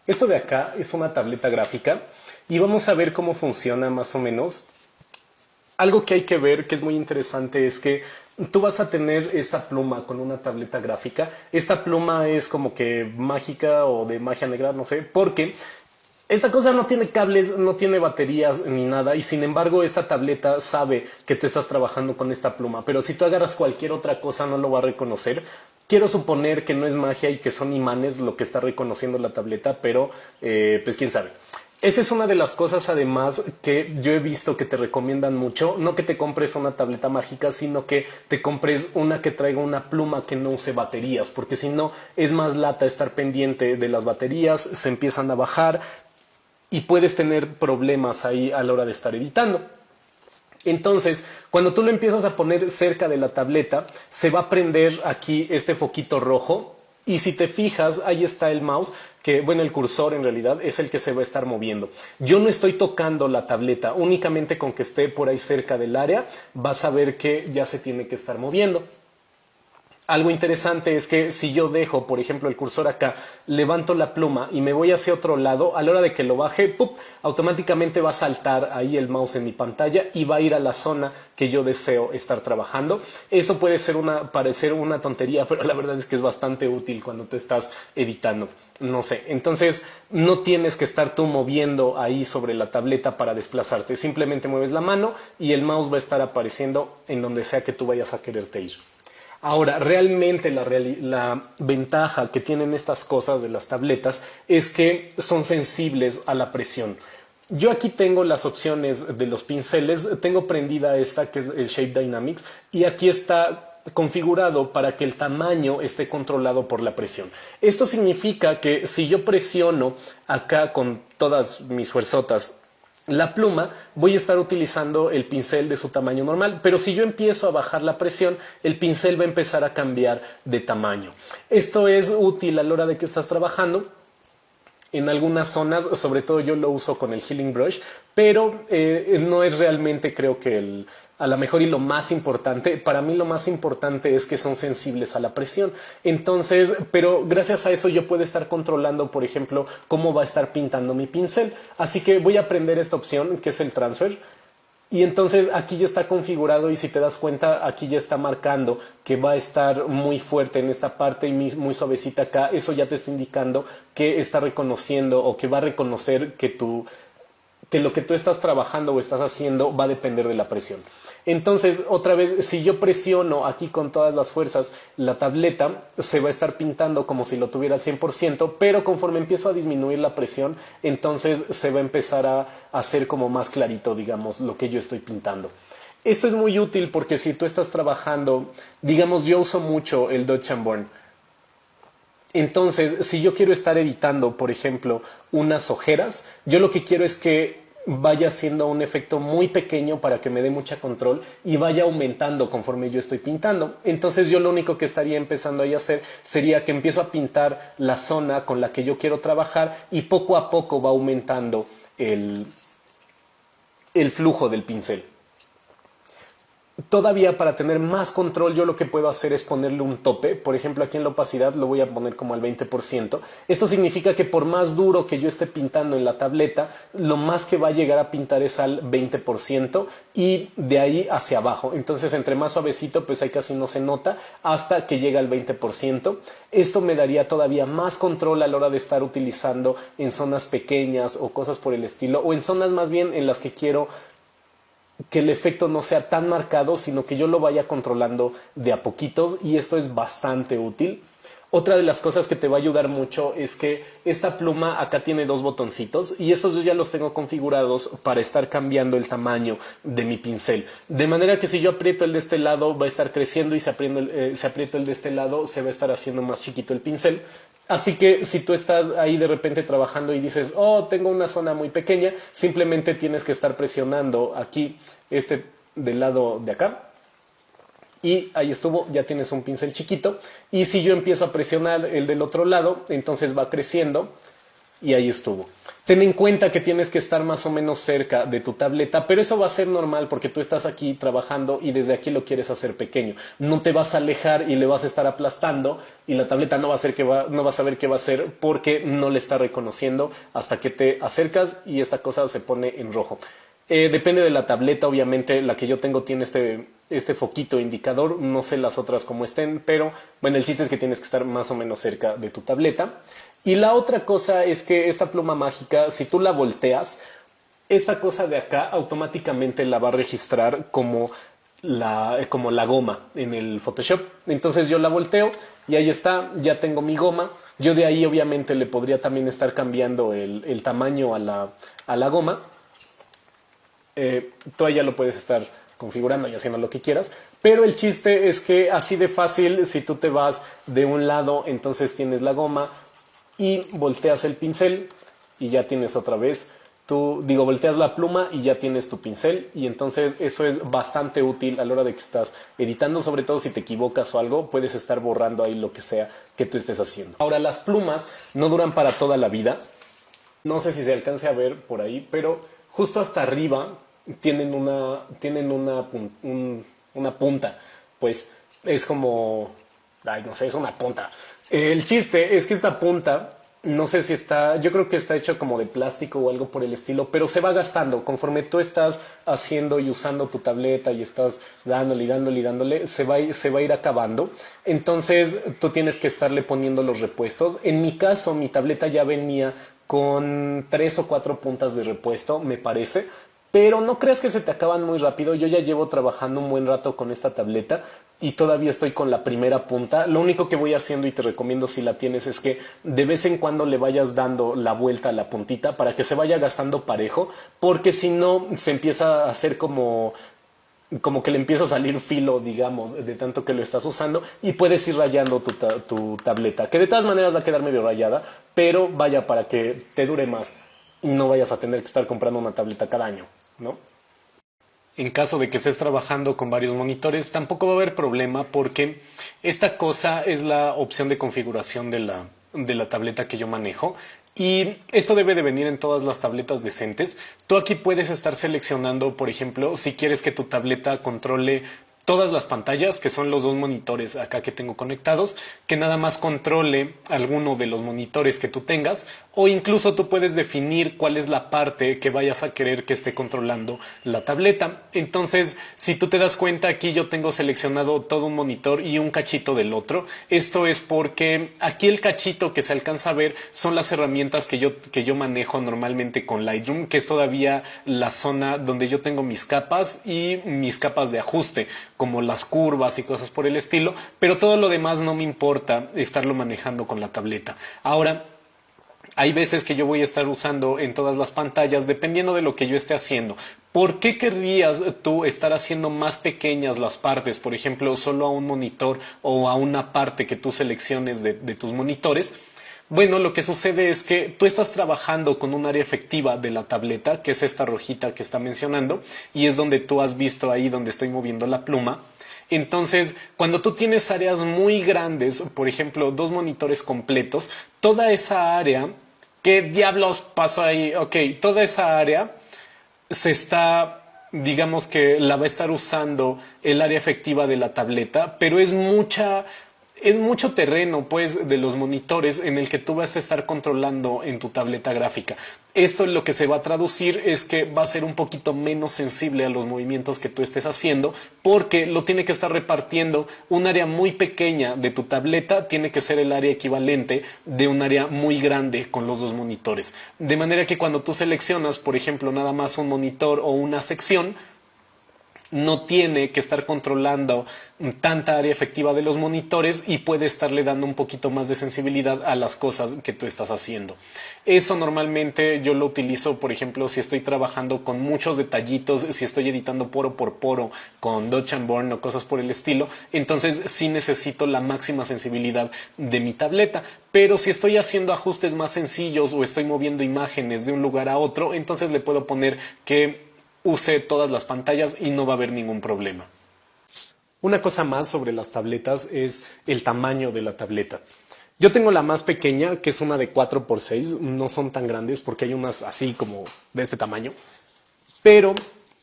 Esto de acá es una tableta gráfica y vamos a ver cómo funciona más o menos. Algo que hay que ver, que es muy interesante, es que tú vas a tener esta pluma con una tableta gráfica. Esta pluma es como que mágica o de magia negra, no sé, porque esta cosa no tiene cables, no tiene baterías ni nada, y sin embargo esta tableta sabe que tú estás trabajando con esta pluma, pero si tú agarras cualquier otra cosa no lo va a reconocer. Quiero suponer que no es magia y que son imanes lo que está reconociendo la tableta, pero pues quién sabe. Esa es una de las cosas además que yo he visto que te recomiendan mucho, no que te compres una tableta mágica, sino que te compres una que traiga una pluma que no use baterías, porque si no es más lata estar pendiente de las baterías, se empiezan a bajar y puedes tener problemas ahí a la hora de estar editando. Entonces, cuando tú lo empiezas a poner cerca de la tableta, se va a prender aquí este foquito rojo y si te fijas, ahí está el mouse, que bueno, el cursor en realidad es el que se va a estar moviendo. Yo no estoy tocando la tableta, únicamente con que esté por ahí cerca del área, vas a ver que ya se tiene que estar moviendo. Algo interesante es que si yo dejo, por ejemplo, el cursor acá, levanto la pluma y me voy hacia otro lado, a la hora de que lo baje, ¡pup!, automáticamente va a saltar ahí el mouse en mi pantalla y va a ir a la zona que yo deseo estar trabajando. Eso puede parecer una tontería, pero la verdad es que es bastante útil cuando te estás editando. No sé, entonces no tienes que estar tú moviendo ahí sobre la tableta para desplazarte, simplemente mueves la mano y el mouse va a estar apareciendo en donde sea que tú vayas a quererte ir. Ahora, realmente la ventaja que tienen estas cosas de las tabletas es que son sensibles a la presión. Yo aquí tengo las opciones de los pinceles, tengo prendida esta que es el Shape Dynamics y aquí está configurado para que el tamaño esté controlado por la presión. Esto significa que si yo presiono acá con todas mis fuerzotas la pluma, voy a estar utilizando el pincel de su tamaño normal, pero si yo empiezo a bajar la presión, el pincel va a empezar a cambiar de tamaño. Esto es útil a la hora de que estás trabajando. En algunas zonas, sobre todo yo lo uso con el Healing Brush, pero no es realmente, creo que a lo mejor y lo más importante. Para mí lo más importante es que son sensibles a la presión. Entonces, pero gracias a eso yo puedo estar controlando, por ejemplo, cómo va a estar pintando mi pincel. Así que voy a aprender esta opción que es el Transfer. Y entonces aquí ya está configurado y si te das cuenta aquí ya está marcando que va a estar muy fuerte en esta parte y muy suavecita acá. Eso ya te está indicando que está reconociendo o que va a reconocer que lo que tú estás trabajando o estás haciendo va a depender de la presión. Entonces, otra vez, si yo presiono aquí con todas las fuerzas la tableta, se va a estar pintando como si lo tuviera al 100%, pero conforme empiezo a disminuir la presión, entonces se va a empezar a hacer como más clarito, digamos, lo que yo estoy pintando. Esto es muy útil porque si tú estás trabajando, digamos, yo uso mucho el Dodge and Burn. Entonces, si yo quiero estar editando, por ejemplo, unas ojeras, yo lo que quiero es que vaya haciendo un efecto muy pequeño para que me dé mucha control y vaya aumentando conforme yo estoy pintando. Entonces yo lo único que estaría empezando ahí a hacer sería que empiezo a pintar la zona con la que yo quiero trabajar y poco a poco va aumentando el flujo del pincel. Todavía para tener más control yo lo que puedo hacer es ponerle un tope. Por ejemplo, aquí en la opacidad lo voy a poner como al 20%. Esto significa que por más duro que yo esté pintando en la tableta, lo más que va a llegar a pintar es al 20% y de ahí hacia abajo. Entonces, entre más suavecito, pues ahí casi no se nota hasta que llega al 20%. Esto me daría todavía más control a la hora de estar utilizando en zonas pequeñas o cosas por el estilo, o en zonas más bien en las que quiero que el efecto no sea tan marcado, sino que yo lo vaya controlando de a poquitos y esto es bastante útil. Otra de las cosas que te va a ayudar mucho es que esta pluma acá tiene dos botoncitos y estos yo ya los tengo configurados para estar cambiando el tamaño de mi pincel. De manera que si yo aprieto el de este lado va a estar creciendo y si aprieto el de este lado se va a estar haciendo más chiquito el pincel. Así que si tú estás ahí de repente trabajando y dices, oh, tengo una zona muy pequeña, simplemente tienes que estar presionando aquí del lado de acá. Y ahí estuvo, ya tienes un pincel chiquito. Y si yo empiezo a presionar el del otro lado, entonces va creciendo y ahí estuvo. Ten en cuenta que tienes que estar más o menos cerca de tu tableta, pero eso va a ser normal porque tú estás aquí trabajando y desde aquí lo quieres hacer pequeño. No te vas a alejar y le vas a estar aplastando y la tableta no va a saber qué va a hacer porque no le está reconociendo hasta que te acercas y esta cosa se pone en rojo. Depende de la tableta, obviamente la que yo tengo tiene este foquito indicador, no sé las otras cómo estén, pero bueno, el chiste es que tienes que estar más o menos cerca de tu tableta. Y la otra cosa es que esta pluma mágica, si tú la volteas, esta cosa de acá automáticamente la va a registrar como la goma en el Photoshop. Entonces yo la volteo y ahí está, ya tengo mi goma. Yo de ahí obviamente le podría también estar cambiando el tamaño a la goma. Tú ya lo puedes estar configurando y haciendo lo que quieras, pero el chiste es que así de fácil, si tú te vas de un lado, entonces tienes la goma y volteas el pincel y ya tienes otra vez volteas la pluma y ya tienes tu pincel, y entonces eso es bastante útil a la hora de que estás editando, sobre todo si te equivocas o algo, puedes estar borrando ahí lo que sea que tú estés haciendo. Ahora, las plumas no duran para toda la vida, no sé si se alcance a ver por ahí, pero justo hasta arriba tienen una punta, pues es como, ay, no sé, es una punta. El chiste es que esta punta, no sé si está, yo creo que está hecho como de plástico o algo por el estilo, pero se va gastando conforme tú estás haciendo y usando tu tableta y estás dándole, se va a ir acabando. Entonces tú tienes que estarle poniendo los repuestos. En mi caso, mi tableta ya venía con 3 o 4 puntas de repuesto, me parece. Pero no creas que se te acaban muy rápido. Yo ya llevo trabajando un buen rato con esta tableta y todavía estoy con la primera punta. Lo único que voy haciendo, y te recomiendo si la tienes, es que de vez en cuando le vayas dando la vuelta a la puntita para que se vaya gastando parejo, porque si no se empieza a hacer como que le empieza a salir filo, digamos, de tanto que lo estás usando, y puedes ir rayando tu tableta, que de todas maneras va a quedar medio rayada, pero vaya, para que te dure más y no vayas a tener que estar comprando una tableta cada año, ¿no? En caso de que estés trabajando con varios monitores, tampoco va a haber problema porque esta cosa es la opción de configuración de la tableta que yo manejo. Y esto debe de venir en todas las tabletas decentes. Tú aquí puedes estar seleccionando, por ejemplo, si quieres que tu tableta controle todas las pantallas, que son los dos monitores acá que tengo conectados, que nada más controle alguno de los monitores que tú tengas, o incluso tú puedes definir cuál es la parte que vayas a querer que esté controlando la tableta. Entonces, si tú te das cuenta, aquí yo tengo seleccionado todo un monitor y un cachito del otro. Esto es porque aquí el cachito que se alcanza a ver son las herramientas que yo manejo normalmente con Lightroom, que es todavía la zona donde yo tengo mis capas y mis capas de ajuste, como las curvas y cosas por el estilo, pero todo lo demás no me importa estarlo manejando con la tableta. Ahora, hay veces que yo voy a estar usando en todas las pantallas dependiendo de lo que yo esté haciendo. ¿Por qué querrías tú estar haciendo más pequeñas las partes? Por ejemplo, solo a un monitor o a una parte que tú selecciones de tus monitores. Bueno, lo que sucede es que tú estás trabajando con un área efectiva de la tableta, que es esta rojita que está mencionando, y es donde tú has visto ahí donde estoy moviendo la pluma. Entonces, cuando tú tienes áreas muy grandes, por ejemplo, 2 monitores completos, toda esa área, ¿qué diablos pasa ahí? Ok, toda esa área digamos que la va a estar usando el área efectiva de la tableta, pero es mucho terreno, pues, de los monitores en el que tú vas a estar controlando en tu tableta gráfica. Esto lo que se va a traducir es que va a ser un poquito menos sensible a los movimientos que tú estés haciendo, porque lo tiene que estar repartiendo un área muy pequeña de tu tableta, tiene que ser el área equivalente de un área muy grande con los 2 monitores. De manera que cuando tú seleccionas, por ejemplo, nada más un monitor o una sección, no tiene que estar controlando tanta área efectiva de los monitores y puede estarle dando un poquito más de sensibilidad a las cosas que tú estás haciendo. Eso normalmente yo lo utilizo, por ejemplo, si estoy trabajando con muchos detallitos, si estoy editando poro por poro con Dodge and Burn o cosas por el estilo, entonces sí necesito la máxima sensibilidad de mi tableta. Pero si estoy haciendo ajustes más sencillos o estoy moviendo imágenes de un lugar a otro, entonces le puedo poner que use todas las pantallas y no va a haber ningún problema. Una cosa más sobre las tabletas es el tamaño de la tableta. Yo tengo la más pequeña, que es una de 4x6. No son tan grandes porque hay unas así como de este tamaño. Pero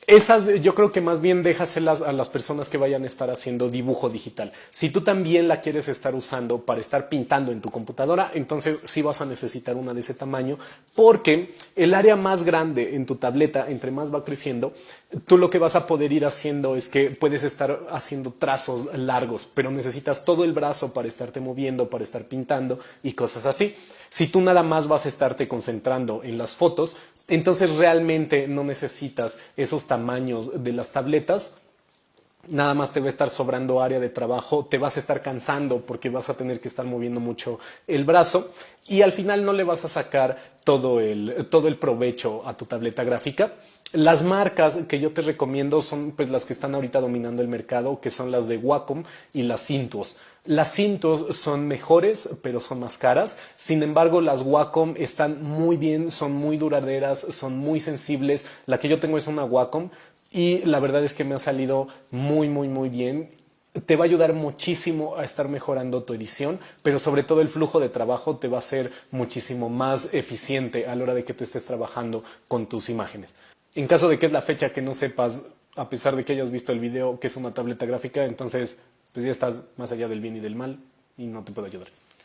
esas yo creo que más bien déjaselas a las personas que vayan a estar haciendo dibujo digital. Si tú también la quieres estar usando para estar pintando en tu computadora, entonces sí vas a necesitar una de ese tamaño, porque el área más grande en tu tableta, entre más va creciendo, tú lo que vas a poder ir haciendo es que puedes estar haciendo trazos largos, pero necesitas todo el brazo para estarte moviendo, para estar pintando y cosas así. Si tú nada más vas a estarte concentrando en las fotos, entonces realmente no necesitas esos tamaños de las tabletas. Nada más te va a estar sobrando área de trabajo, te vas a estar cansando porque vas a tener que estar moviendo mucho el brazo y al final no le vas a sacar todo el provecho a tu tableta gráfica. Las marcas que yo te recomiendo son pues las que están ahorita dominando el mercado, que son las de Wacom y las Cintuos. Las Cintuos son mejores, pero son más caras. Sin embargo, las Wacom están muy bien, son muy duraderas, son muy sensibles. La que yo tengo es una Wacom y la verdad es que me ha salido muy, muy, muy bien. Te va a ayudar muchísimo a estar mejorando tu edición, pero sobre todo el flujo de trabajo te va a ser muchísimo más eficiente a la hora de que tú estés trabajando con tus imágenes. En caso de que es la fecha que no sepas, a pesar de que hayas visto el video, que es una tableta gráfica, entonces pues ya estás más allá del bien y del mal y no te puedo ayudar.